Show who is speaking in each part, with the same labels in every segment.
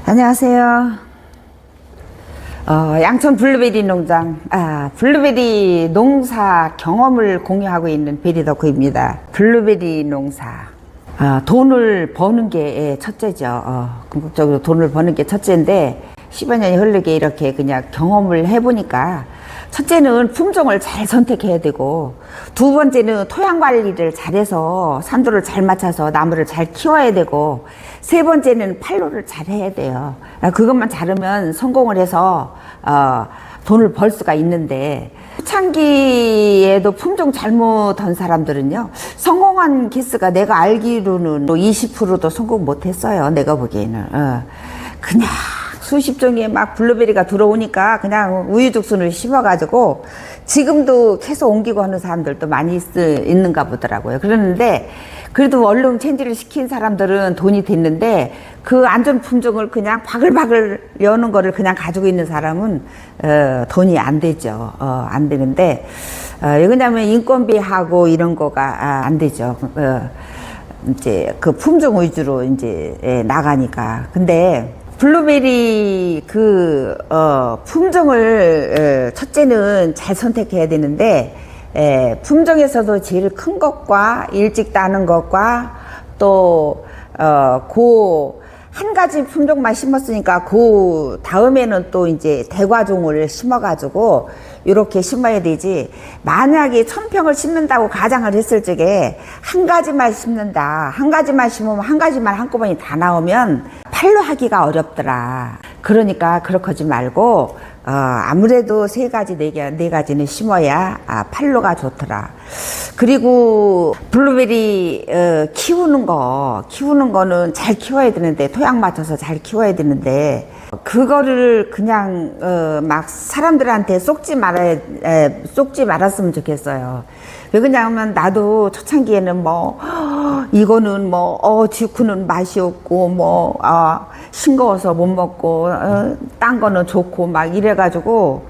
Speaker 1: 안녕하세요. 양천 블루베리 농장, 블루베리 농사 경험을 공유하고 있는 베리덕후입니다. 블루베리 농사. 돈을 버는 게 첫째죠. 궁극적으로 돈을 버는 게 첫째인데, 10여 년이 흐르게 이렇게 그냥 경험을 해보니까, 첫째는 품종을 잘 선택해야 되고, 두 번째는 토양 관리를 잘해서 산도를 잘 맞춰서 나무를 잘 키워야 되고, 세 번째는 판로를 잘 해야 돼요. 그것만 잘하면 성공을 해서 돈을 벌 수가 있는데, 초창기에도 품종 잘못한 사람들은요, 성공한 케이스가 내가 알기로는 20%도 성공 못했어요. 내가 보기에는. 그냥 수십 종의 막 블루베리가 들어오니까 그냥 우유죽순을 심어가지고 지금도 계속 옮기고 하는 사람들도 많이 있는가 보더라고요. 그러는데 그래도 원룸 체인지를 시킨 사람들은 돈이 됐는데, 그 안전 품종을 그냥 바글바글 여는 거를 그냥 가지고 있는 사람은 돈이 안 되죠. 안 되는데, 왜냐면 인건비하고 이런 거가 안 되죠. 이제 그 품종 위주로 이제 나가니까. 근데 블루베리 품종을 첫째는 잘 선택해야 되는데, 품종에서도 제일 큰 것과 일찍 따는 것과 또 한 가지 품종만 심었으니까 그 다음에는 또 이제 대과종을 심어가지고 이렇게 심어야 되지, 만약에 1000평을 심는다고 가정을 했을 적에 한 가지만 심는다, 한 가지만 심으면 한 가지만 한꺼번에 다 나오면 팔로 하기가 어렵더라. 그러니까 그렇게 하지 말고 아무래도 네 가지는 심어야 팔로가 좋더라. 그리고 블루베리 키우는 거는 잘 키워야 되는데, 토양 맞춰서 잘 키워야 되는데, 그거를 그냥 막 사람들한테 속지 말았으면 좋겠어요. 왜 그러냐면, 나도 초창기에는 이거는 지쿠는 맛이 없고 싱거워서 못 먹고 딴 거는 좋고 막 이래가지고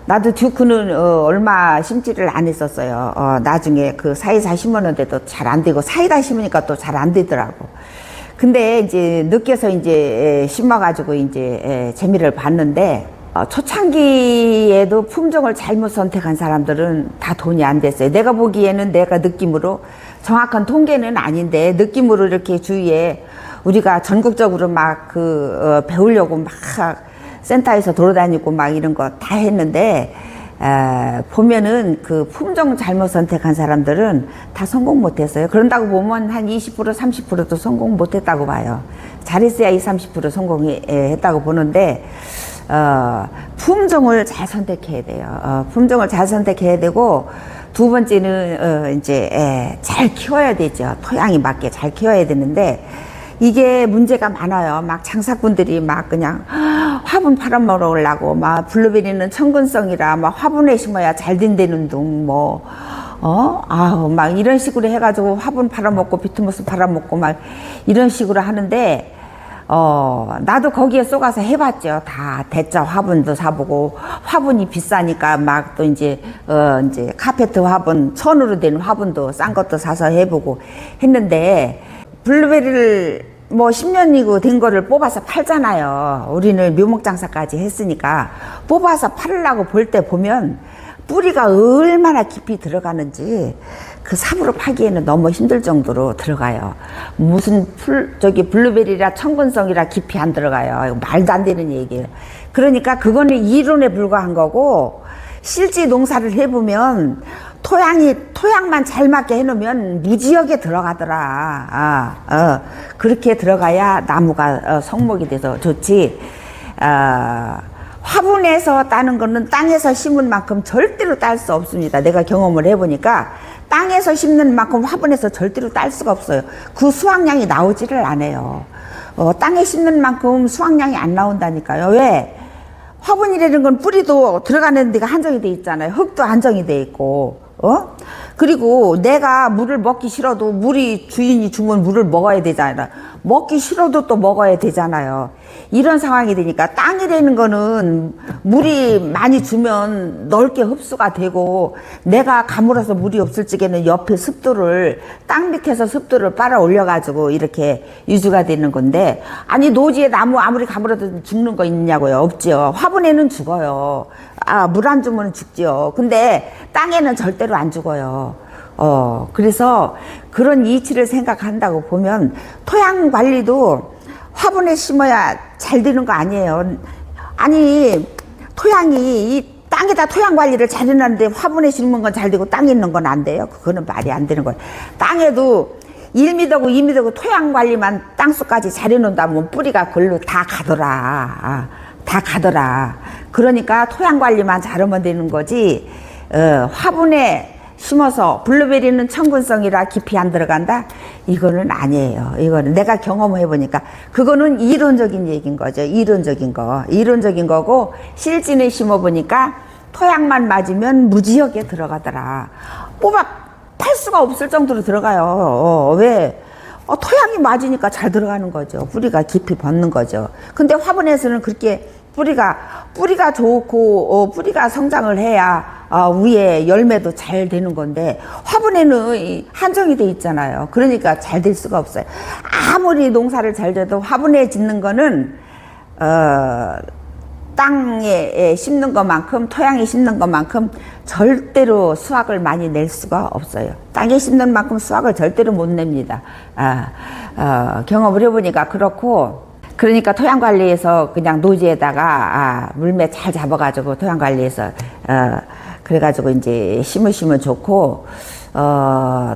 Speaker 1: 나도 듀크는 얼마 심지를 안 했었어요. 나중에 그 사이다 심었는데도 잘 안 되고, 사이다 심으니까 또 잘 안 되더라고. 근데 이제 느껴서 이제 심어가지고 이제 재미를 봤는데, 초창기에도 품종을 잘못 선택한 사람들은 다 돈이 안 됐어요. 내가 보기에는, 내가 느낌으로, 정확한 통계는 아닌데 느낌으로 이렇게 주위에 우리가 전국적으로 막 배우려고 막 센터에서 돌아다니고 막 이런 거 다 했는데, 보면은 그 품종 잘못 선택한 사람들은 다 성공 못했어요. 그런다고 보면 한 20%, 30%도 성공 못했다고 봐요. 잘했어야 20, 30% 성공했다고 보는데, 품종을 잘 선택해야 돼요. 품종을 잘 선택해야 되고, 두 번째는 잘 키워야 되죠. 토양이 맞게 잘 키워야 되는데, 이게 문제가 많아요. 막 장사꾼들이 막 그냥 화분 팔아먹으려고 막 블루베리는 천근성이라 막 화분에 심어야 잘 된다는 둥 막 이런 식으로 해가지고 화분 팔아먹고 비트모스 팔아먹고 막 이런 식으로 하는데, 나도 거기에 쏘가서 해봤죠. 다 대짜 화분도 사보고, 화분이 비싸니까 막 또 이제 카페트 화분, 천으로 된 화분도 싼 것도 사서 해보고 했는데, 블루베리를 10년이고 된 거를 뽑아서 팔잖아요. 우리는 묘목장사까지 했으니까 뽑아서 팔으려고 볼 때 보면 뿌리가 얼마나 깊이 들어가는지 그 삽으로 파기에는 너무 힘들 정도로 들어가요. 무슨 블루베리라 천근성이라 깊이 안 들어가요. 말도 안 되는 얘기예요. 그러니까 그거는 이론에 불과한 거고, 실제 농사를 해보면 토양만 잘 맞게 해놓으면 무지하게 들어가더라. 그렇게 들어가야 나무가 성목이 돼서 좋지. 화분에서 따는 거는 땅에서 심은 만큼 절대로 딸 수 없습니다. 내가 경험을 해보니까 땅에서 심는 만큼 화분에서 절대로 딸 수가 없어요. 그 수확량이 나오지를 않아요. 땅에 심는 만큼 수확량이 안 나온다니까요. 왜? 화분이라는 건 뿌리도 들어가는 데가 한정이 돼 있잖아요. 흙도 한정이 돼 있고, 그리고 내가 물을 먹기 싫어도 주인이 주면 물을 먹어야 되잖아요. 먹기 싫어도 또 먹어야 되잖아요. 이런 상황이 되니까 땅이라는 거는 물이 많이 주면 넓게 흡수가 되고 내가 가물어서 물이 없을 적에는 옆에 습도를 땅 밑에서 습도를 빨아 올려가지고 이렇게 유지가 되는 건데 아니 노지에 나무 아무리 가물어도 죽는 거 있냐고요? 없죠. 화분에는 죽어요. 물 안 주면 죽지요. 근데 땅에는 절대로 안 죽어요. 그래서 그런 이치를 생각한다고 보면 토양 관리도 화분에 심어야 잘 되는 거 아니에요. 아니 토양이 이 땅에다 토양 관리를 잘 해놨는데 화분에 심은 건 잘 되고 땅에 있는 건 안 돼요. 그거는 말이 안 되는 거예요. 땅에도 1m고 2m고 토양 관리만 땅속까지 잘 해놓는다면 뿌리가 글로 다 가더라. 다 가더라. 그러니까 토양 관리만 잘하면 되는 거지. 화분에 심어서 블루베리는 청근성이라 깊이 안 들어간다? 이거는 아니에요. 이거는 내가 경험해 보니까 그거는 이론적인 얘기인 거죠. 이론적인 거고 실진에 심어 보니까 토양만 맞으면 무지하게 들어가더라. 뽑아 팔 수가 없을 정도로 들어가요. 왜? 토양이 맞으니까 잘 들어가는 거죠. 뿌리가 깊이 벗는 거죠. 근데 화분에서는 그렇게 뿌리가 좋고 뿌리가 성장을 해야 위에 열매도 잘 되는 건데 화분에는 한정이 돼 있잖아요. 그러니까 잘 될 수가 없어요. 아무리 농사를 잘 져도 화분에 짓는 거는 땅에 심는 것만큼 토양에 심는 것만큼 절대로 수확을 많이 낼 수가 없어요. 땅에 심는 만큼 수확을 절대로 못 냅니다. 경험을 해보니까 그렇고 그러니까 토양 관리에서 그냥 노지에다가 물매 잘 잡아가지고 토양 관리해서 그래가지고 이제 심으시면 좋고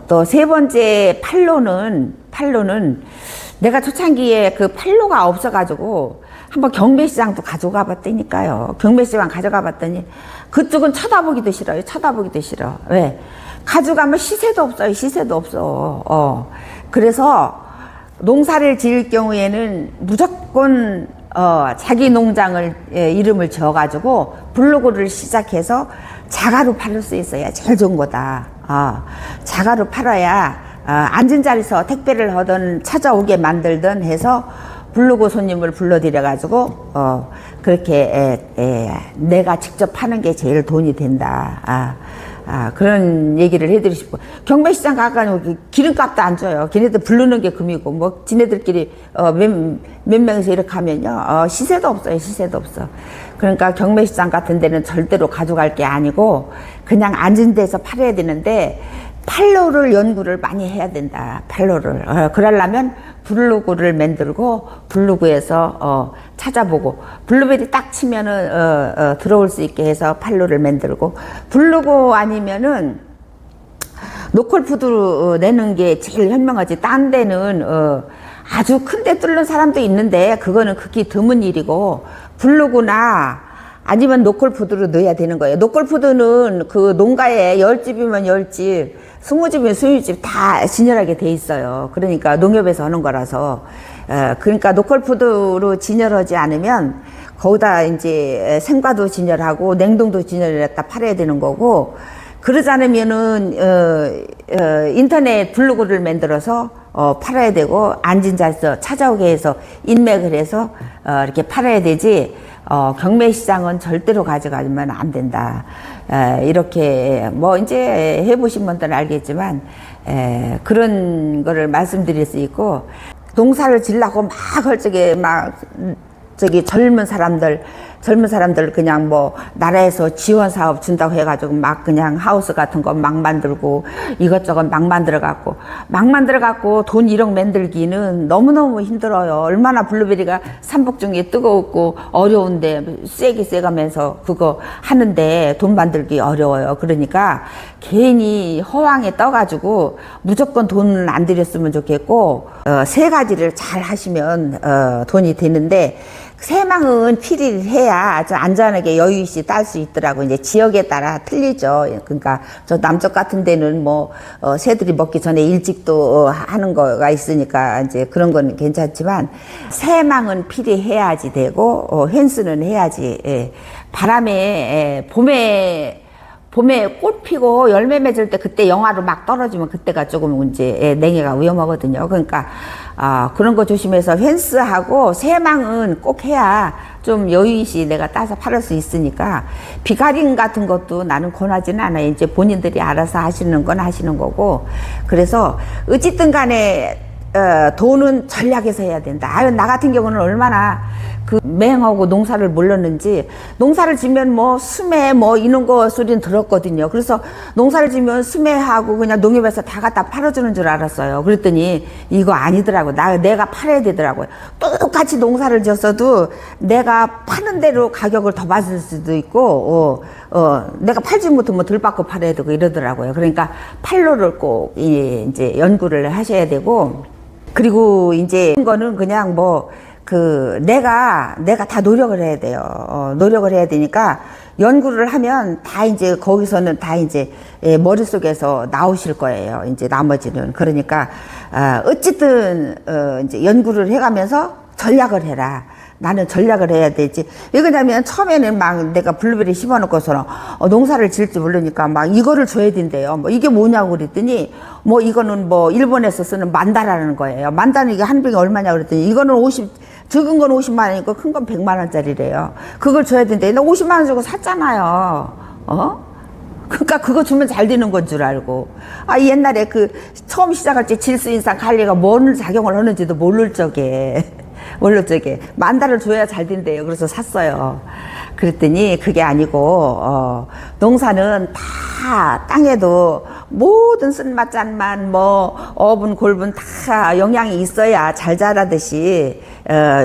Speaker 1: 또 세 번째 팔로는 내가 초창기에 그 팔로가 없어가지고 한번 경매시장도 가져가 봤다니까요. 경매시장 가져가 봤더니 그쪽은 쳐다보기도 싫어요. 쳐다보기도 싫어. 왜? 가져가면 시세도 없어요. 시세도 없어. 그래서 농사를 지을 경우에는 무조건 자기 농장을 이름을 지어가지고 블로그를 시작해서 자가로 팔을 수 있어야 제일 좋은 거다. 자가로 팔아야 앉은 자리에서 택배를 하든 찾아오게 만들든 해서 블로그 손님을 불러들여가지고 그렇게 내가 직접 파는 게 제일 돈이 된다. 그런 얘기를 해드리고 싶고 경매시장 가가지고 기름값도 안 줘요. 걔네들 부르는 게 금이고 뭐 지네들끼리 몇 명이서 이렇게 하면요 시세도 없어요. 시세도 없어. 그러니까 경매시장 같은 데는 절대로 가져갈 게 아니고 그냥 앉은 데서 팔아야 되는데 팔로를 연구를 많이 해야 된다. 팔로를 그러려면 블로그를 만들고 블로그에서 찾아보고 블루베리 딱 치면은 들어올 수 있게 해서 팔로를 만들고 블로그 아니면은 노컬푸드 내는 게 제일 현명하지. 딴 데는 아주 큰 데 뚫는 사람도 있는데 그거는 극히 드문 일이고 블로그나 아니면 노컬푸드로 넣어야 되는 거예요. 노컬푸드는 그 농가에 10집이면 10집 20집이면 20집 다 진열하게 돼 있어요. 그러니까 농협에서 하는 거라서 그러니까 노컬푸드로 진열하지 않으면 거기다 이제 생과도 진열하고 냉동도 진열했다 팔아야 되는 거고 그러지 않으면은 인터넷 블로그를 만들어서 팔아야 되고 앉은 자리에서 찾아오게 해서 인맥을 해서 이렇게 팔아야 되지. 경매시장은 절대로 가져가면 안 된다. 이렇게 뭐 이제 해보신 분들은 알겠지만 그런 거를 말씀드릴 수 있고 농사를 지려고 막 헐적에 막 저기 젊은 사람들 그냥 뭐 나라에서 지원 사업 준다고 해가지고 막 그냥 하우스 같은 거 막 만들고 이것저것 막 만들어갖고 돈 1억 만들기는 너무너무 힘들어요. 얼마나 블루베리가 삼복 중에 뜨거웠고 어려운데 세게 세가면서 그거 하는데 돈 만들기 어려워요. 그러니까 괜히 허황에 떠가지고 무조건 돈은 안 들였으면 좋겠고 세 가지를 잘 하시면 돈이 되는데 새망은 필히를 해야 아주 안전하게 여유있이 딸 수 있더라고. 이제 지역에 따라 틀리죠. 그러니까 저 남쪽 같은 데는 뭐 새들이 먹기 전에 일찍도 하는 거가 있으니까 이제 그런 건 괜찮지만 새망은 필히 해야지 되고 펜스는 해야지. 바람에 봄에 꽃 피고 열매 맺을 때 그때 영하로 막 떨어지면 그때가 조금 이제 냉해가 위험하거든요. 그러니까 그런 거 조심해서 펜스하고 새망은 꼭 해야 좀 여유있이 내가 따서 팔을 수 있으니까 비가림 같은 것도 나는 권하지는 않아요. 이제 본인들이 알아서 하시는 건 하시는 거고. 그래서 어쨌든 간에 돈은 전략에서 해야 된다. 아유, 나 같은 경우는 얼마나 그 맹하고 농사를 몰랐는지, 농사를 지면 뭐 수매 뭐 이런 거 소리는 들었거든요. 그래서 농사를 지면 수매하고 그냥 농협에서 다 갖다 팔아주는 줄 알았어요. 그랬더니 이거 아니더라고. 내가 팔아야 되더라고요. 똑같이 농사를 지었어도 내가 파는 대로 가격을 더 받을 수도 있고, 내가 팔지 못하면 덜 받고 팔아야 되고 이러더라고요. 그러니까 판로를 꼭 이제 연구를 하셔야 되고, 그리고 이제 거는 그냥 뭐 내가 다 노력을 해야 돼요. 노력을 해야 되니까 연구를 하면 다 이제 거기서는 다 이제 머릿속에서 나오실 거예요. 이제 나머지는. 그러니까 어쨌든 이제 연구를 해가면서 전략을 해라. 나는 전략을 해야 되지. 왜 그러냐면 처음에는 막 내가 블루베리 심어놓고서는 농사를 지을지 모르니까 막 이거를 줘야 된대요. 뭐 이게 뭐냐고 그랬더니 뭐 이거는 뭐 일본에서 쓰는 만다라는 거예요. 만다는 이게 한 병이 얼마냐고 그랬더니 이거는 적은 건 50만 원이고 큰 건 100만 원짜리래요. 그걸 줘야 된대. 나 50만 원 주고 샀잖아요. 그러니까 그거 주면 잘 되는 건 줄 알고. 옛날에 처음 시작할 때 질수인상 관리가 뭔 작용을 하는지도 모를 적에 만다를 줘야 잘 된대요. 그래서 샀어요. 그랬더니 그게 아니고 농사는 다 땅에도 모든 쓴맛 짠맛 뭐 어분 골분 다 영양이 있어야 잘 자라듯이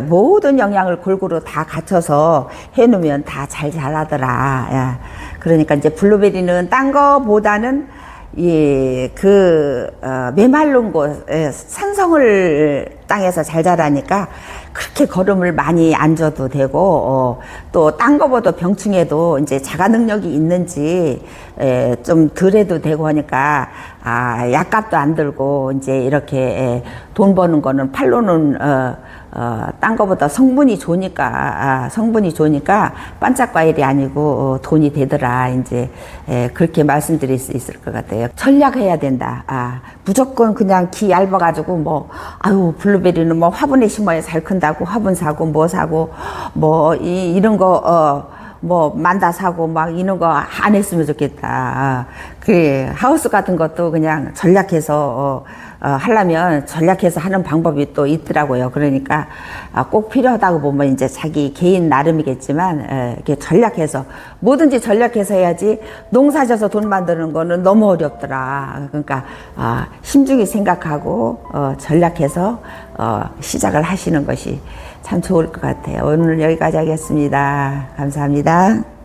Speaker 1: 모든 영양을 골고루 다 갖춰서 해놓으면 다 잘 자라더라. 그러니까 이제 블루베리는 딴 거보다는 메마른 곳, 산성을 땅에서 잘 자라니까 그렇게 거름을 많이 안 줘도 되고, 또 딴 거보다 병충해도 이제 자가 능력이 있는지, 좀 덜 해도 되고 하니까, 약값도 안 들고, 이제 이렇게 돈 버는 거는 팔로는, 딴 거보다 성분이 좋으니까 반짝 과일이 아니고 돈이 되더라. 이제 그렇게 말씀드릴 수 있을 것 같아요. 전략해야 된다. 무조건 그냥 기 얇아가지고 뭐 블루베리는 뭐 화분에 심어야 잘 큰다고 화분 사고 뭐 사고 뭐 이런 거 뭐 만다 사고 막 이런 거 안 했으면 좋겠다. 하우스 같은 것도 그냥 전략해서 하려면 전략해서 하는 방법이 또 있더라고요. 그러니까 꼭 필요하다고 보면 이제 자기 개인 나름이겠지만 이렇게 전략해서 뭐든지 전략해서 해야지 농사져서 돈 만드는 거는 너무 어렵더라. 그러니까 신중히 생각하고 전략해서 시작을 하시는 것이 참 좋을 것 같아요. 오늘 여기까지 하겠습니다. 감사합니다.